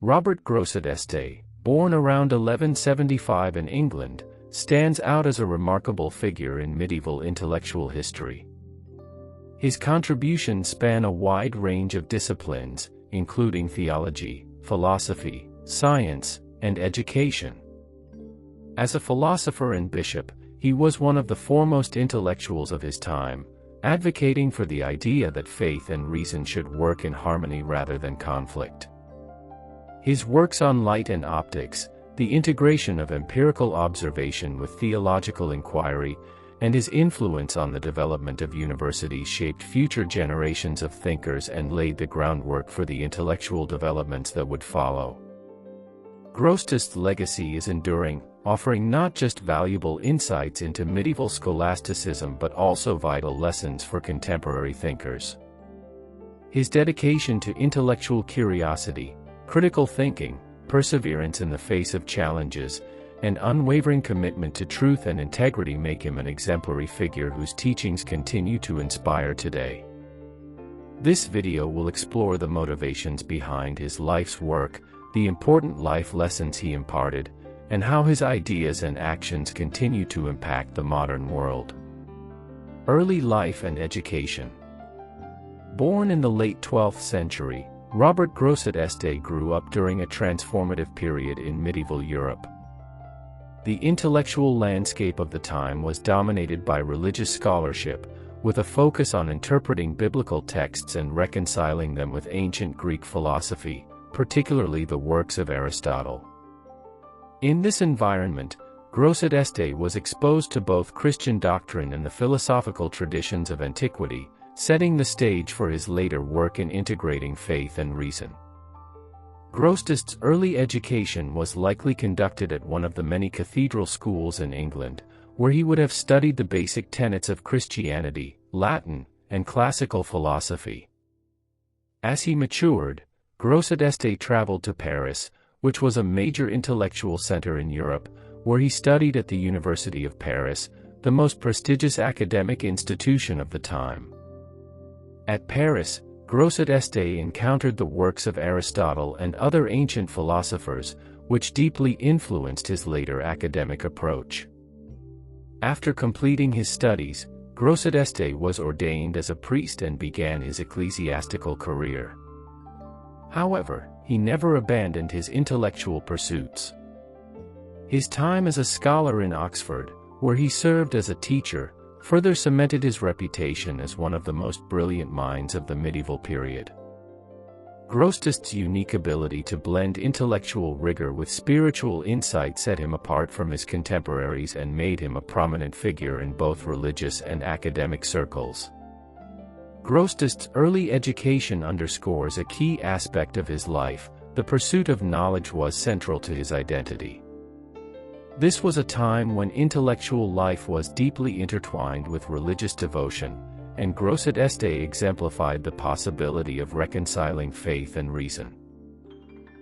Robert Grosseteste, born around 1175 in England, stands out as a remarkable figure in medieval intellectual history. His contributions span a wide range of disciplines, including theology, philosophy, science, and education. As a philosopher and bishop, he was one of the foremost intellectuals of his time, advocating for the idea that faith and reason should work in harmony rather than conflict. His works on light and optics, the integration of empirical observation with theological inquiry, and his influence on the development of universities shaped future generations of thinkers and laid the groundwork for the intellectual developments that would follow. Grosseteste's legacy is enduring, offering not just valuable insights into medieval scholasticism but also vital lessons for contemporary thinkers. His dedication to intellectual curiosity, critical thinking, perseverance in the face of challenges, and unwavering commitment to truth and integrity make him an exemplary figure whose teachings continue to inspire today. This video will explore the motivations behind his life's work, the important life lessons he imparted, and how his ideas and actions continue to impact the modern world. Early life and education. Born in the late 12th century, Robert Grosseteste grew up during a transformative period in medieval Europe. The intellectual landscape of the time was dominated by religious scholarship, with a focus on interpreting biblical texts and reconciling them with ancient Greek philosophy, particularly the works of Aristotle. In this environment, Grosseteste was exposed to both Christian doctrine and the philosophical traditions of antiquity, setting the stage for his later work in integrating faith and reason. Grosseteste's early education was likely conducted at one of the many cathedral schools in England, where he would have studied the basic tenets of Christianity, Latin, and classical philosophy. As he matured, Grosseteste traveled to Paris, which was a major intellectual center in Europe, where he studied at the University of Paris, the most prestigious academic institution of the time. At Paris, Grosseteste encountered the works of Aristotle and other ancient philosophers, which deeply influenced his later academic approach. After completing his studies, Grosseteste was ordained as a priest and began his ecclesiastical career. However, he never abandoned his intellectual pursuits. His time as a scholar in Oxford, where he served as a teacher, further cemented his reputation as one of the most brilliant minds of the medieval period. Grosseteste's unique ability to blend intellectual rigor with spiritual insight set him apart from his contemporaries and made him a prominent figure in both religious and academic circles. Grosseteste's early education underscores a key aspect of his life: the pursuit of knowledge was central to his identity. This was a time when intellectual life was deeply intertwined with religious devotion, and Grosseteste exemplified the possibility of reconciling faith and reason.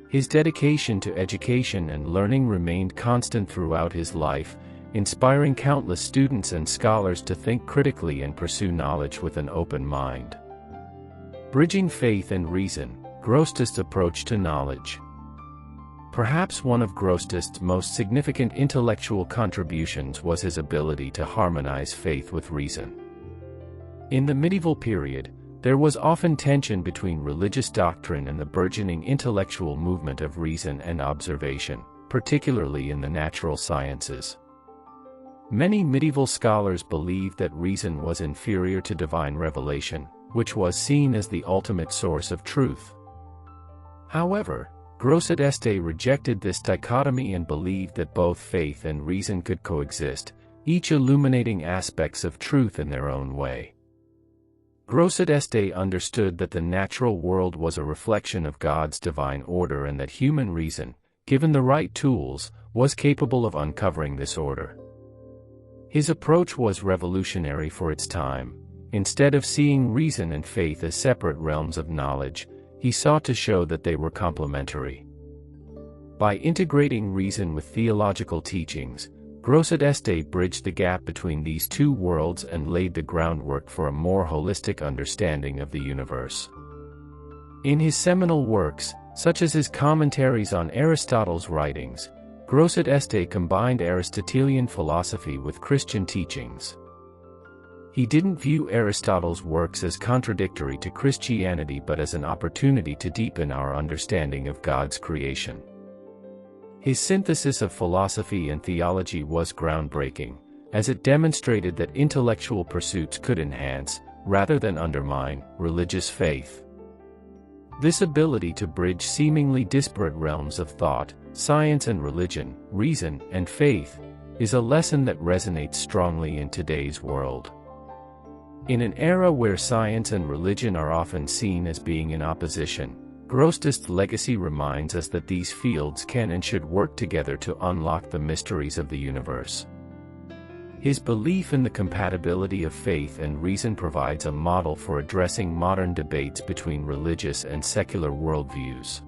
His dedication to education and learning remained constant throughout his life, inspiring countless students and scholars to think critically and pursue knowledge with an open mind. Bridging faith and reason, Grosseteste's approach to knowledge. Perhaps one of Grosseteste's most significant intellectual contributions was his ability to harmonize faith with reason. In the medieval period, there was often tension between religious doctrine and the burgeoning intellectual movement of reason and observation, particularly in the natural sciences. Many medieval scholars believed that reason was inferior to divine revelation, which was seen as the ultimate source of truth. However, Grosseteste rejected this dichotomy and believed that both faith and reason could coexist, each illuminating aspects of truth in their own way. Grosseteste understood that the natural world was a reflection of God's divine order and that human reason, given the right tools, was capable of uncovering this order. His approach was revolutionary for its time. Instead of seeing reason and faith as separate realms of knowledge, he sought to show that they were complementary. By integrating reason with theological teachings, Grosseteste bridged the gap between these two worlds and laid the groundwork for a more holistic understanding of the universe. In his seminal works, Such as his commentaries on Aristotle's writings, Grosseteste combined Aristotelian philosophy with Christian teachings. He didn't view Aristotle's works as contradictory to Christianity but as an opportunity to deepen our understanding of God's creation. His synthesis of philosophy and theology was groundbreaking, as it demonstrated that intellectual pursuits could enhance, rather than undermine, religious faith. This ability to bridge seemingly disparate realms of thought, science and religion, reason and faith, is a lesson that resonates strongly in today's world. In an era where science and religion are often seen as being in opposition, Grosseteste's legacy reminds us that these fields can and should work together to unlock the mysteries of the universe. His belief in the compatibility of faith and reason provides a model for addressing modern debates between religious and secular worldviews.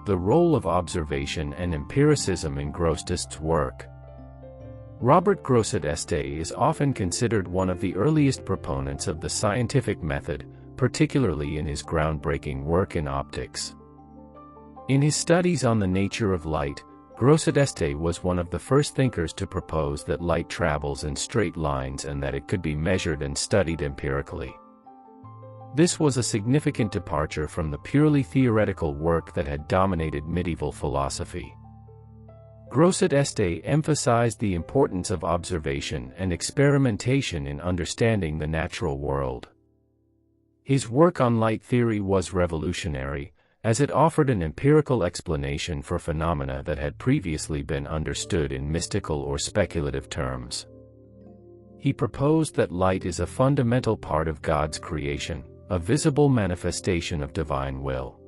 The role of observation and empiricism in Grosseteste's work. Robert Grosseteste is often considered one of the earliest proponents of the scientific method, particularly in his groundbreaking work in optics. In his studies on the nature of light, Grosseteste was one of the first thinkers to propose that light travels in straight lines and that it could be measured and studied empirically. This was a significant departure from the purely theoretical work that had dominated medieval philosophy. Grosseteste emphasized the importance of observation and experimentation in understanding the natural world. His work on light theory was revolutionary, as it offered an empirical explanation for phenomena that had previously been understood in mystical or speculative terms. He proposed that light is a fundamental part of God's creation, a visible manifestation of divine will.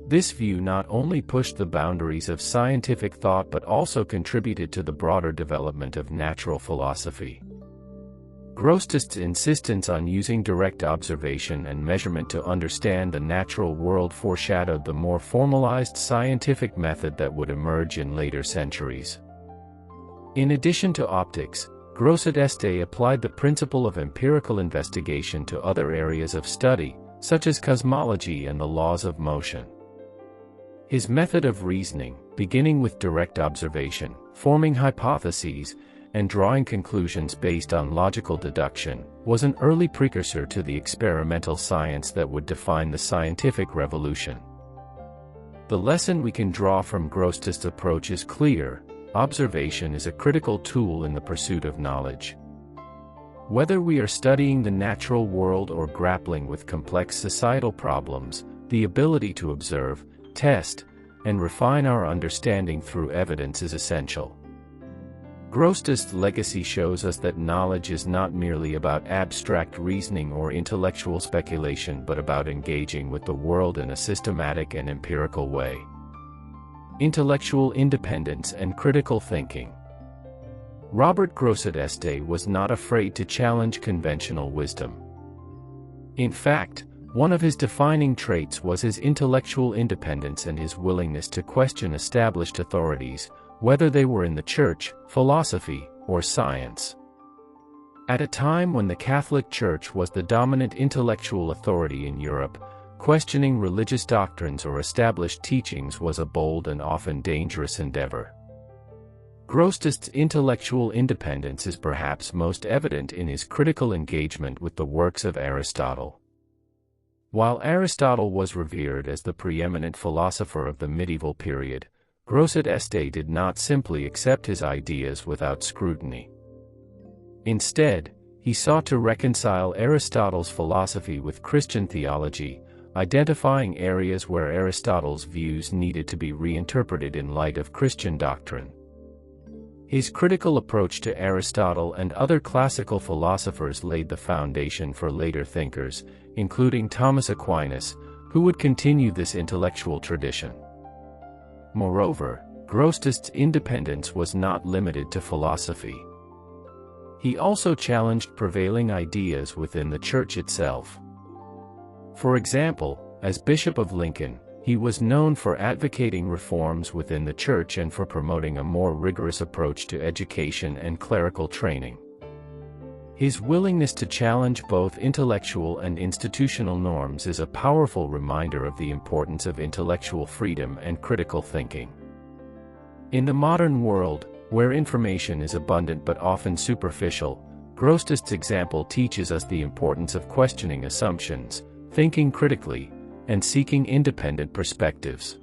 This view not only pushed the boundaries of scientific thought but also contributed to the broader development of natural philosophy. Grosseteste's insistence on using direct observation and measurement to understand the natural world foreshadowed the more formalized scientific method that would emerge in later centuries. In addition to optics, Grosseteste applied the principle of empirical investigation to other areas of study, such as cosmology and the laws of motion. His method of reasoning, beginning with direct observation, forming hypotheses, and drawing conclusions based on logical deduction, was an early precursor to the experimental science that would define the scientific revolution. The lesson we can draw from Grosseteste's approach is clear: observation is a critical tool in the pursuit of knowledge. Whether we are studying the natural world or grappling with complex societal problems, the ability to observe, test, and refine our understanding through evidence is essential. Grosseteste's legacy shows us that knowledge is not merely about abstract reasoning or intellectual speculation but about engaging with the world in a systematic and empirical way. Intellectual independence and critical thinking. Robert Grosseteste was not afraid to challenge conventional wisdom. In fact, one of his defining traits was his intellectual independence and his willingness to question established authorities, whether they were in the church, philosophy, or science. At a time when the Catholic Church was the dominant intellectual authority in Europe, questioning religious doctrines or established teachings was a bold and often dangerous endeavor. Grosseteste's intellectual independence is perhaps most evident in his critical engagement with the works of Aristotle. While Aristotle was revered as the preeminent philosopher of the medieval period, Grosseteste did not simply accept his ideas without scrutiny. Instead, he sought to reconcile Aristotle's philosophy with Christian theology, identifying areas where Aristotle's views needed to be reinterpreted in light of Christian doctrine. His critical approach to Aristotle and other classical philosophers laid the foundation for later thinkers, including Thomas Aquinas, who would continue this intellectual tradition. Moreover, Grosseteste's independence was not limited to philosophy. He also challenged prevailing ideas within the church itself. For example, as Bishop of Lincoln, he was known for advocating reforms within the church and for promoting a more rigorous approach to education and clerical training. His willingness to challenge both intellectual and institutional norms is a powerful reminder of the importance of intellectual freedom and critical thinking. In the modern world, where information is abundant but often superficial, Grosseteste's example teaches us the importance of questioning assumptions, thinking critically, and seeking independent perspectives.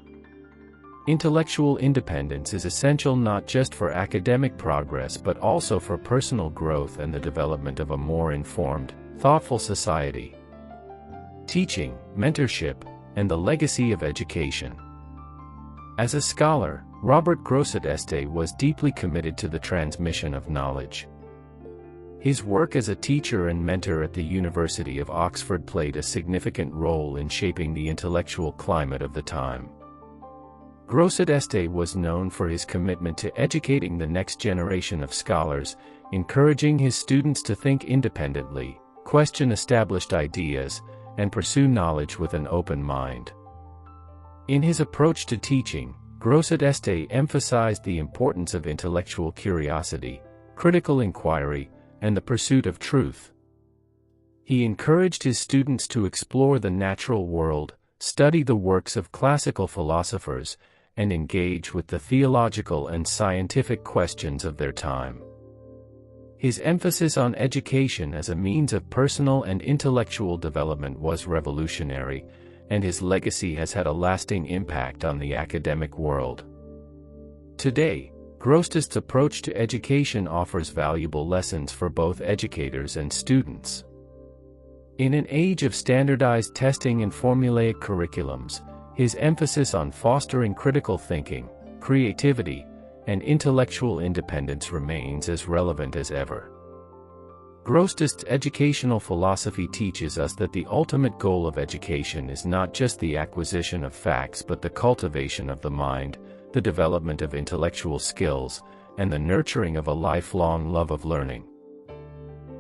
Intellectual independence is essential not just for academic progress but also for personal growth and the development of a more informed, thoughtful society. Teaching, mentorship, and the legacy of education. As a scholar, Robert Grosseteste was deeply committed to the transmission of knowledge. His work as a teacher and mentor at the University of Oxford played a significant role in shaping the intellectual climate of the time. Grosseteste was known for his commitment to educating the next generation of scholars, encouraging his students to think independently, question established ideas, and pursue knowledge with an open mind. In his approach to teaching, Grosseteste emphasized the importance of intellectual curiosity, critical inquiry, and the pursuit of truth. He encouraged his students to explore the natural world, study the works of classical philosophers, and engage with the theological and scientific questions of their time. His emphasis on education as a means of personal and intellectual development was revolutionary, and his legacy has had a lasting impact on the academic world. Today, Grosseteste's approach to education offers valuable lessons for both educators and students. In an age of standardized testing and formulaic curriculums, his emphasis on fostering critical thinking, creativity, and intellectual independence remains as relevant as ever. Grosseteste's educational philosophy teaches us that the ultimate goal of education is not just the acquisition of facts but the cultivation of the mind, the development of intellectual skills, and the nurturing of a lifelong love of learning.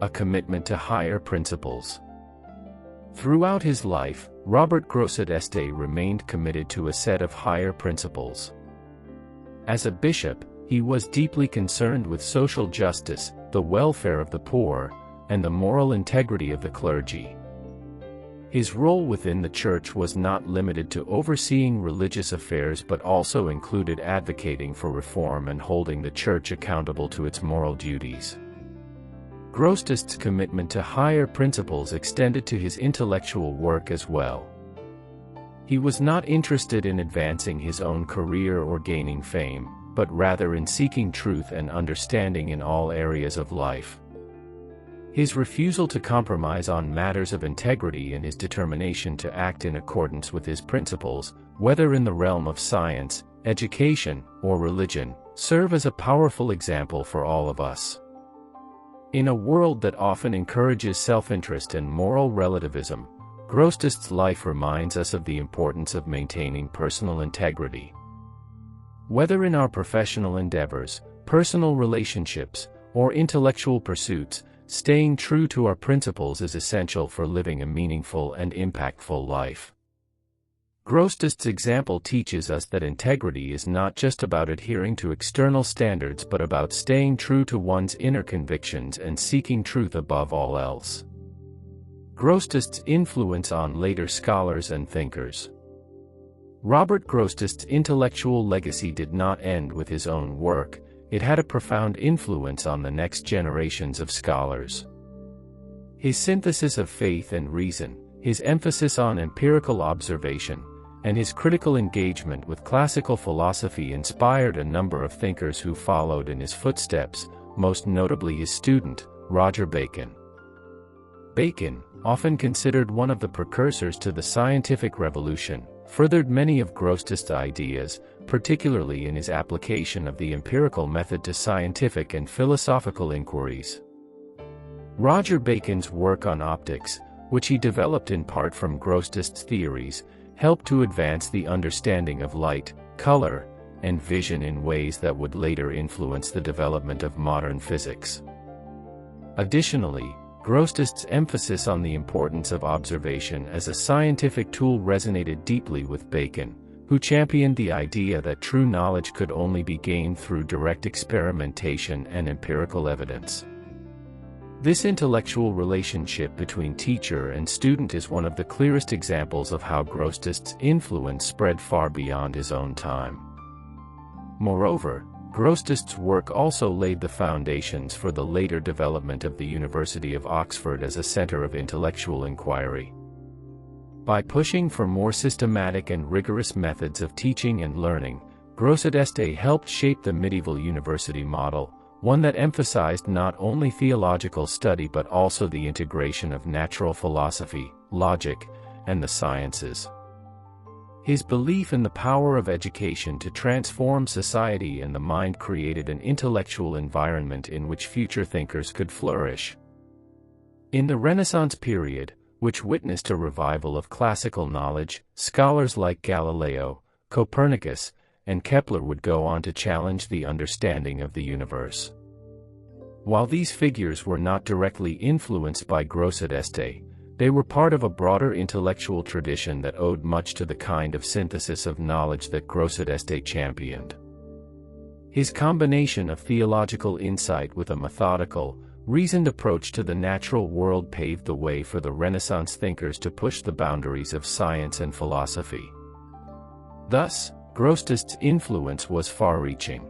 A commitment to higher principles. Throughout his life, Robert Grosseteste remained committed to a set of higher principles. As a bishop, he was deeply concerned with social justice, the welfare of the poor, and the moral integrity of the clergy. His role within the church was not limited to overseeing religious affairs but also included advocating for reform and holding the church accountable to its moral duties. Grosseteste's commitment to higher principles extended to his intellectual work as well. He was not interested in advancing his own career or gaining fame, but rather in seeking truth and understanding in all areas of life. His refusal to compromise on matters of integrity and his determination to act in accordance with his principles, whether in the realm of science, education, or religion, serve as a powerful example for all of us. In a world that often encourages self-interest and moral relativism, Grosseteste's life reminds us of the importance of maintaining personal integrity. Whether in our professional endeavors, personal relationships, or intellectual pursuits, staying true to our principles is essential for living a meaningful and impactful life. Grosseteste's example teaches us that integrity is not just about adhering to external standards but about staying true to one's inner convictions and seeking truth above all else. Grosseteste's influence on later scholars and thinkers. Robert Grosseteste's intellectual legacy did not end with his own work. It had a profound influence on the next generations of scholars. His synthesis of faith and reason, his emphasis on empirical observation, and his critical engagement with classical philosophy inspired a number of thinkers who followed in his footsteps, most notably his student, Roger Bacon. Bacon, often considered one of the precursors to the scientific revolution, furthered many of Grosseteste's ideas, particularly in his application of the empirical method to scientific and philosophical inquiries. Roger Bacon's work on optics, which he developed in part from Grosseteste's theories, helped to advance the understanding of light, color, and vision in ways that would later influence the development of modern physics. Additionally, Grosseteste's emphasis on the importance of observation as a scientific tool resonated deeply with Bacon, who championed the idea that true knowledge could only be gained through direct experimentation and empirical evidence. This intellectual relationship between teacher and student is one of the clearest examples of how Grosseteste's influence spread far beyond his own time. Moreover, Grosseteste's work also laid the foundations for the later development of the University of Oxford as a center of intellectual inquiry. By pushing for more systematic and rigorous methods of teaching and learning, Grosseteste helped shape the medieval university model, one that emphasized not only theological study but also the integration of natural philosophy, logic, and the sciences. His belief in the power of education to transform society and the mind created an intellectual environment in which future thinkers could flourish. In the Renaissance period, which witnessed a revival of classical knowledge, scholars like Galileo, Copernicus, and Kepler would go on to challenge the understanding of the universe. While these figures were not directly influenced by Grosseteste, they were part of a broader intellectual tradition that owed much to the kind of synthesis of knowledge that Grosseteste championed. His combination of theological insight with a methodical, reasoned approach to the natural world paved the way for the Renaissance thinkers to push the boundaries of science and philosophy. Thus, Grosseteste's influence was far-reaching.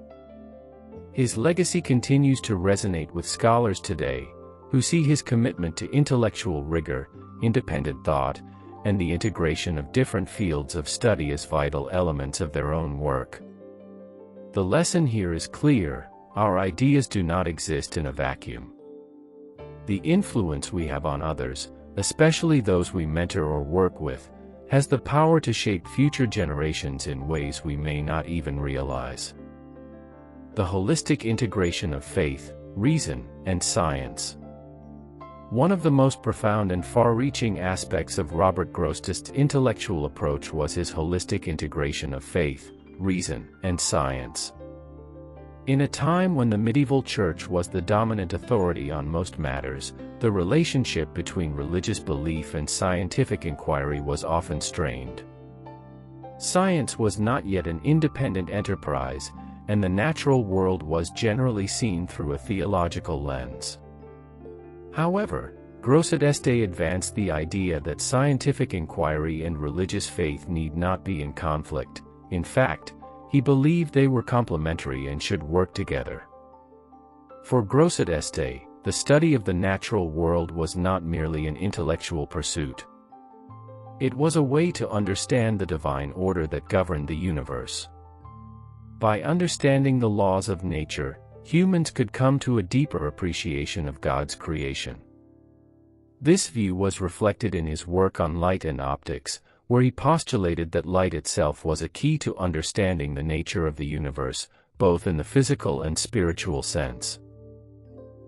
His legacy continues to resonate with scholars today, who see his commitment to intellectual rigor, independent thought, and the integration of different fields of study as vital elements of their own work. The lesson here is clear: our ideas do not exist in a vacuum. The influence we have on others, especially those we mentor or work with, has the power to shape future generations in ways we may not even realize. The holistic integration of faith, reason, and science. One of the most profound and far-reaching aspects of Robert Grosseteste's intellectual approach was his holistic integration of faith, reason, and science. In a time when the medieval church was the dominant authority on most matters, the relationship between religious belief and scientific inquiry was often strained. Science was not yet an independent enterprise, and the natural world was generally seen through a theological lens. However, Grosseteste advanced the idea that scientific inquiry and religious faith need not be in conflict. In fact, he believed they were complementary and should work together. For Grosseteste, the study of the natural world was not merely an intellectual pursuit. It was a way to understand the divine order that governed the universe. By understanding the laws of nature, humans could come to a deeper appreciation of God's creation. This view was reflected in his work on light and optics, where he postulated that light itself was a key to understanding the nature of the universe, both in the physical and spiritual sense.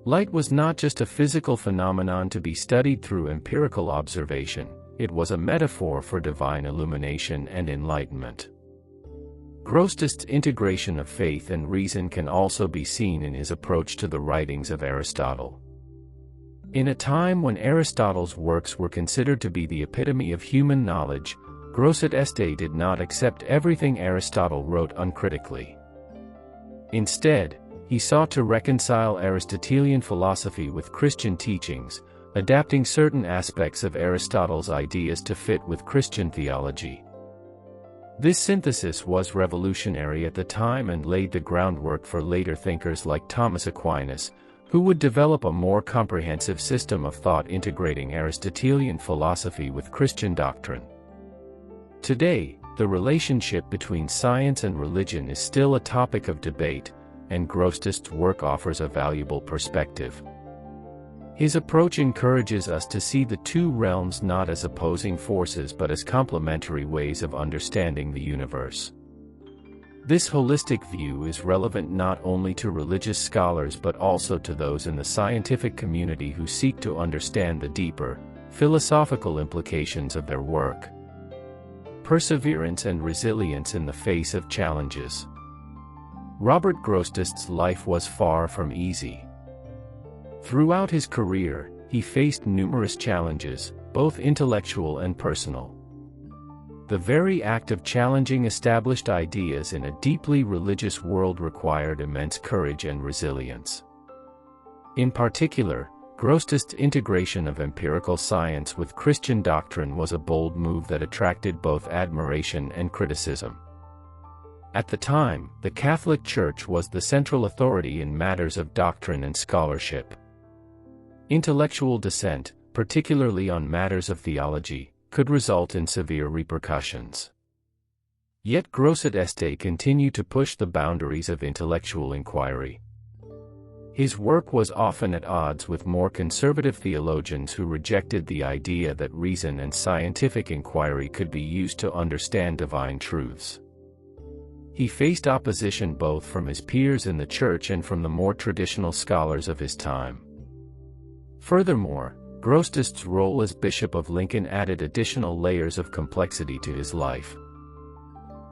Light was not just a physical phenomenon to be studied through empirical observation, it was a metaphor for divine illumination and enlightenment. Grosseteste's integration of faith and reason can also be seen in his approach to the writings of Aristotle. In a time when Aristotle's works were considered to be the epitome of human knowledge, Grosseteste did not accept everything Aristotle wrote uncritically. Instead, he sought to reconcile Aristotelian philosophy with Christian teachings, adapting certain aspects of Aristotle's ideas to fit with Christian theology. This synthesis was revolutionary at the time and laid the groundwork for later thinkers like Thomas Aquinas, who would develop a more comprehensive system of thought integrating Aristotelian philosophy with Christian doctrine. Today, the relationship between science and religion is still a topic of debate, and Grosseteste's work offers a valuable perspective. His approach encourages us to see the two realms not as opposing forces but as complementary ways of understanding the universe. This holistic view is relevant not only to religious scholars but also to those in the scientific community who seek to understand the deeper, philosophical implications of their work. Perseverance and resilience in the face of challenges. Robert Grosseteste's life was far from easy. Throughout his career, he faced numerous challenges, both intellectual and personal. The very act of challenging established ideas in a deeply religious world required immense courage and resilience. In particular, Grosseteste's integration of empirical science with Christian doctrine was a bold move that attracted both admiration and criticism. At the time, the Catholic Church was the central authority in matters of doctrine and scholarship. Intellectual dissent, particularly on matters of theology, could result in severe repercussions. Yet Grosseteste continued to push the boundaries of intellectual inquiry. His work was often at odds with more conservative theologians who rejected the idea that reason and scientific inquiry could be used to understand divine truths. He faced opposition both from his peers in the church and from the more traditional scholars of his time. Furthermore, Grosseteste's role as Bishop of Lincoln added additional layers of complexity to his life.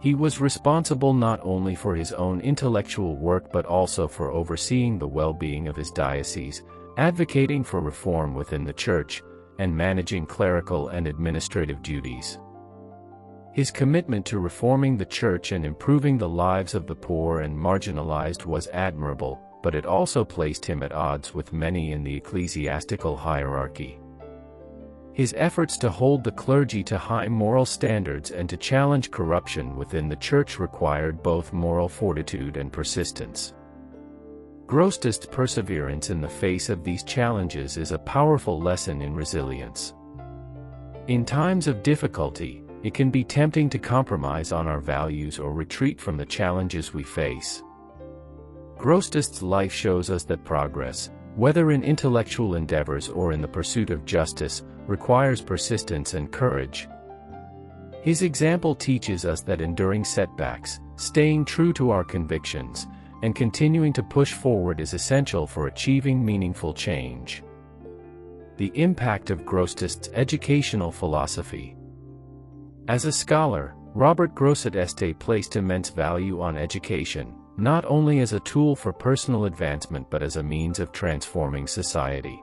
He was responsible not only for his own intellectual work but also for overseeing the well-being of his diocese, advocating for reform within the church, and managing clerical and administrative duties. His commitment to reforming the church and improving the lives of the poor and marginalized was admirable, but it also placed him at odds with many in the ecclesiastical hierarchy. His efforts to hold the clergy to high moral standards and to challenge corruption within the church required both moral fortitude and persistence. Grosseteste's perseverance in the face of these challenges is a powerful lesson in resilience. In times of difficulty, it can be tempting to compromise on our values or retreat from the challenges we face. Grosseteste's life shows us that progress, whether in intellectual endeavors or in the pursuit of justice, requires persistence and courage. His example teaches us that enduring setbacks, staying true to our convictions, and continuing to push forward is essential for achieving meaningful change. The impact of Grosseteste's educational philosophy. As a scholar, Robert Grosseteste placed immense value on education, not only as a tool for personal advancement but as a means of transforming society.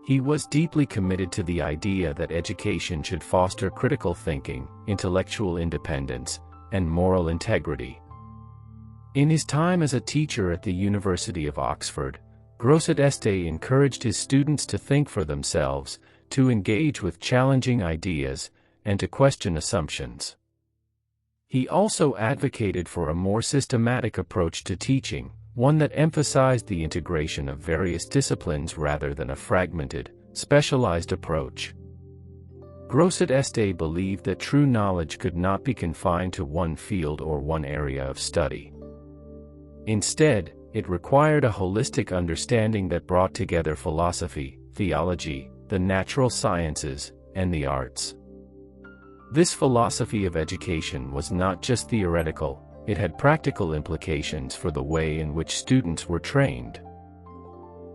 He was deeply committed to the idea that education should foster critical thinking, intellectual independence, and moral integrity. In his time as a teacher at the University of Oxford, Grosseteste encouraged his students to think for themselves, to engage with challenging ideas, and to question assumptions. He also advocated for a more systematic approach to teaching, one that emphasized the integration of various disciplines rather than a fragmented, specialized approach. Grosseteste believed that true knowledge could not be confined to one field or one area of study. Instead, it required a holistic understanding that brought together philosophy, theology, the natural sciences, and the arts. This philosophy of education was not just theoretical, it had practical implications for the way in which students were trained.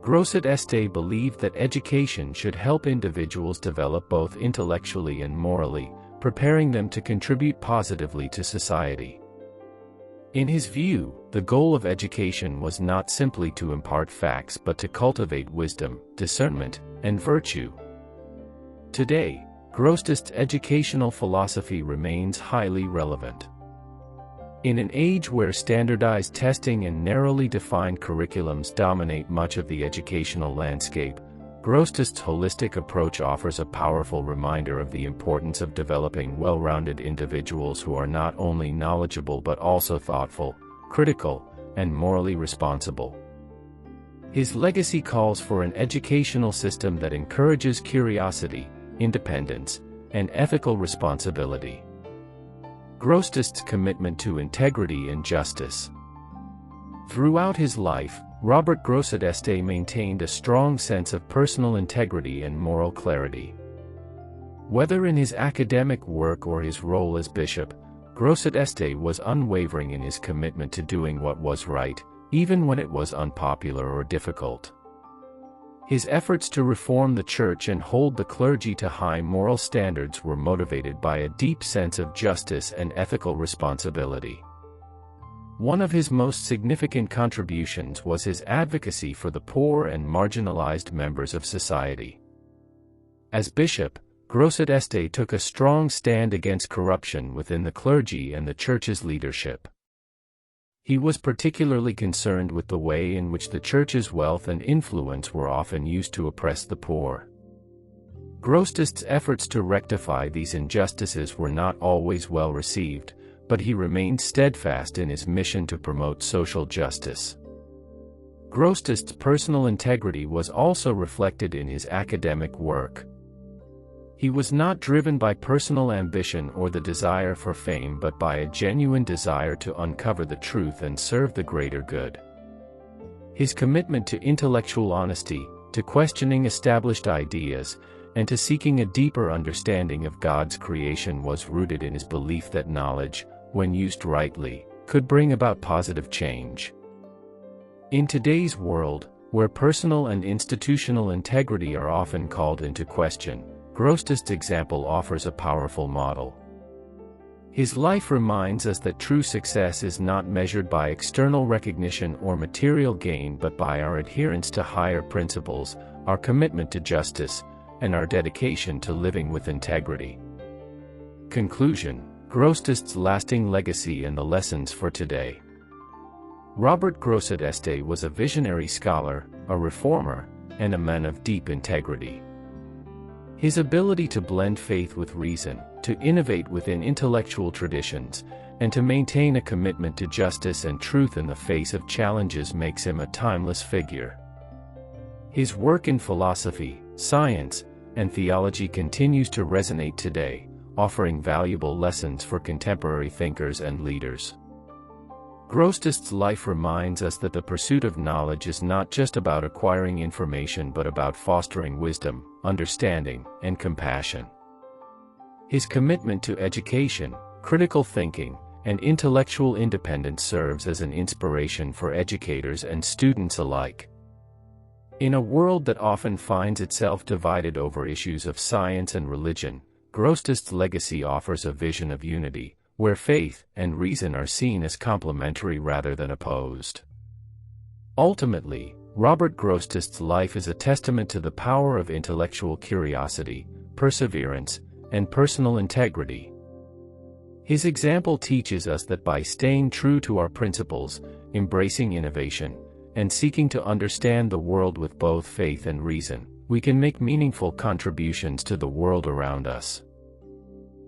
Grosseteste believed that education should help individuals develop both intellectually and morally, preparing them to contribute positively to society. In his view, the goal of education was not simply to impart facts but to cultivate wisdom, discernment, and virtue. Today, Grosseteste's educational philosophy remains highly relevant. In an age where standardized testing and narrowly defined curriculums dominate much of the educational landscape, Grosseteste's holistic approach offers a powerful reminder of the importance of developing well-rounded individuals who are not only knowledgeable but also thoughtful, critical, and morally responsible. His legacy calls for an educational system that encourages curiosity, independence, and ethical responsibility. Grosseteste's commitment to integrity and justice. Throughout his life, Robert Grosseteste maintained a strong sense of personal integrity and moral clarity. Whether in his academic work or his role as bishop, Grosseteste was unwavering in his commitment to doing what was right, even when it was unpopular or difficult. His efforts to reform the church and hold the clergy to high moral standards were motivated by a deep sense of justice and ethical responsibility. One of his most significant contributions was his advocacy for the poor and marginalized members of society. As bishop, Grosseteste took a strong stand against corruption within the clergy and the church's leadership. He was particularly concerned with the way in which the church's wealth and influence were often used to oppress the poor. Grosseteste's efforts to rectify these injustices were not always well received, but he remained steadfast in his mission to promote social justice. Grosseteste's personal integrity was also reflected in his academic work. He was not driven by personal ambition or the desire for fame but by a genuine desire to uncover the truth and serve the greater good. His commitment to intellectual honesty, to questioning established ideas, and to seeking a deeper understanding of God's creation was rooted in his belief that knowledge, when used rightly, could bring about positive change. In today's world, where personal and institutional integrity are often called into question, Grosseteste's example offers a powerful model. His life reminds us that true success is not measured by external recognition or material gain but by our adherence to higher principles, our commitment to justice, and our dedication to living with integrity. Conclusion: Grosseteste's lasting legacy and the lessons for today. Robert Grosseteste was a visionary scholar, a reformer, and a man of deep integrity. His ability to blend faith with reason, to innovate within intellectual traditions, and to maintain a commitment to justice and truth in the face of challenges makes him a timeless figure. His work in philosophy, science, and theology continues to resonate today, offering valuable lessons for contemporary thinkers and leaders. Grosseteste's life reminds us that the pursuit of knowledge is not just about acquiring information but about fostering wisdom, understanding, and compassion. His commitment to education, critical thinking, and intellectual independence serves as an inspiration for educators and students alike. In a world that often finds itself divided over issues of science and religion, Grosseteste's legacy offers a vision of unity, where faith and reason are seen as complementary rather than opposed. Ultimately, Robert Grosseteste's life is a testament to the power of intellectual curiosity, perseverance, and personal integrity. His example teaches us that by staying true to our principles, embracing innovation, and seeking to understand the world with both faith and reason, we can make meaningful contributions to the world around us.